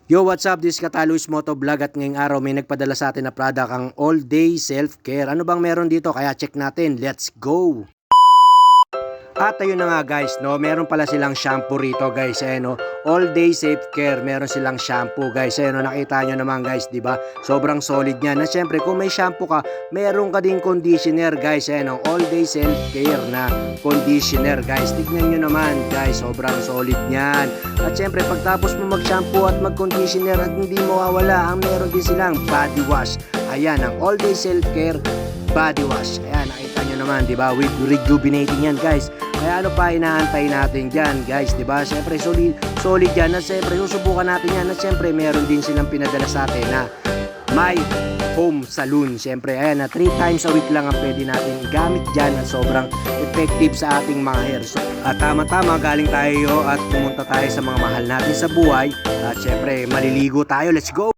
Yo, what's up? This is Kataluis Moto Vlog at ngayong araw may nagpadala sa atin na product ang All Day Self-Care. Ano bang meron dito? Kaya check natin. Let's go! At ayun na nga guys, no, meron pala silang shampoo rito guys, no. All Day Safe Care, meron silang shampoo guys, no. Nakita nyo naman guys, di ba? Sobrang solid niyan. Na syempre kung may shampoo ka, meron ka ding conditioner guys, no. All Day Self Care na conditioner guys. Tignan nyo naman guys, sobrang solid niyan. At syempre pagtapos mo mag-shampoo at mag-conditioner at hindi mawawala, ang meron din silang body wash. Ayan, ang All Day Self Care body wash. Ayan, nakita nyo naman, di ba? With rejuvenating yan guys. Kaya ano pa inaantay natin dyan guys, diba? Siyempre solid yan, na siyempre susubukan natin yan, na siyempre meron din silang pinadala sa atin na My Home Salon. Siyempre ayan, na 3 times a week lang ang pwede natin gamit dyan at sobrang effective sa ating mga hair. So, at tama-tama galing tayo at pumunta tayo sa mga mahal natin sa buhay at siyempre maliligo tayo, let's go!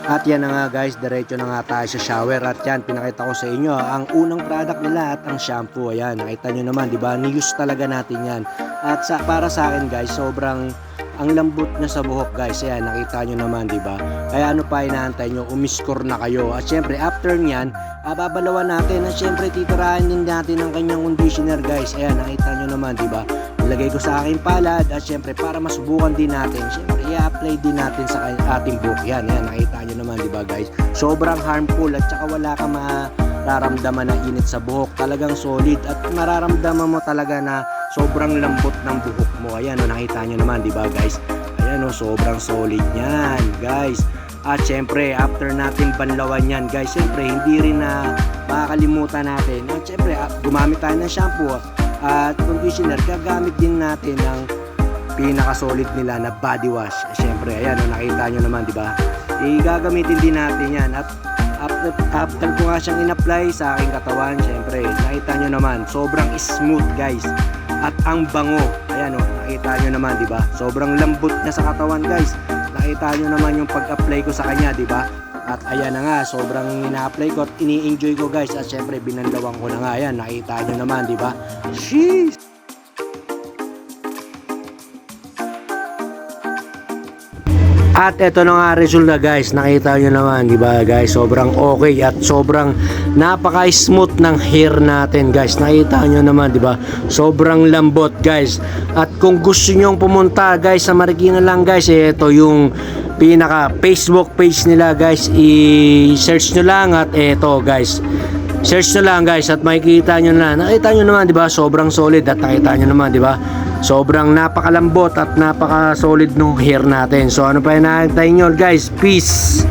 At yan na nga guys, diretso na nga tayo sa shower. At yan, pinakita ko sa inyo ang unang product nila at ang shampoo. Ayan, nakita nyo naman, di ba? Ni-use talaga natin yan. At para sa akin guys, sobrang ang lambot niya sa buhok guys. Ayan, nakita nyo naman, di ba? Kaya ano pa inaantay nyo, umiscore na kayo. At syempre, after nyan, babalawan natin. At syempre, titirahan din natin ang kanyang conditioner guys. Ayan, nakita nyo naman, di ba? Ilagay ko sa aking palad at syempre para masubukan din natin, syempre i-apply din natin sa ating buhok. Yan, nakita nyo naman, di ba guys? Sobrang harmful at saka wala ka mararamdaman na init sa buhok. Talagang solid at mararamdaman mo talaga na sobrang lambot ng buhok mo. Ayan, nakita nyo naman, di ba guys? Ayan, sobrang solid yan guys. At syempre, after natin banlawan yan guys, syempre hindi rin na makakalimutan natin. At syempre, gumamit tayo ng shampoo at conditioner, gagamit din natin ng pinaka-solid nila na body wash. Siyempre, ayan, nakita nyo naman, di ba? Gagamitin din natin yan. At after ko nga siyang in-apply sa aking katawan, siyempre, nakita nyo naman, sobrang smooth, guys. At ang bango, ayan, nakita nyo naman, di ba? Sobrang lambot niya sa katawan, guys. Nakita nyo naman yung pag-apply ko sa kanya, di ba? At ayan na nga, sobrang ina-apply ko at ini-enjoy ko guys. At syempre, binandawang ko na nga. Ayan, nakita nyo naman, di ba? Sheesh! At eto na nga resulta guys. Nakita nyo naman, di ba guys? Sobrang okay at sobrang napaka-smooth ng hair natin guys. Nakita nyo naman, di ba? Sobrang lambot guys. At kung gusto nyo pumunta guys sa Marikina lang guys, ito yung pinaka Facebook page nila guys, i-search nyo lang at eto guys, search nyo lang guys at makikita nyo na, nakita nyo naman, di ba? Sobrang solid at nakita nyo naman, di ba? Sobrang napakalambot at napaka solid ng hair natin. So ano pa inaantay nyo guys? Peace!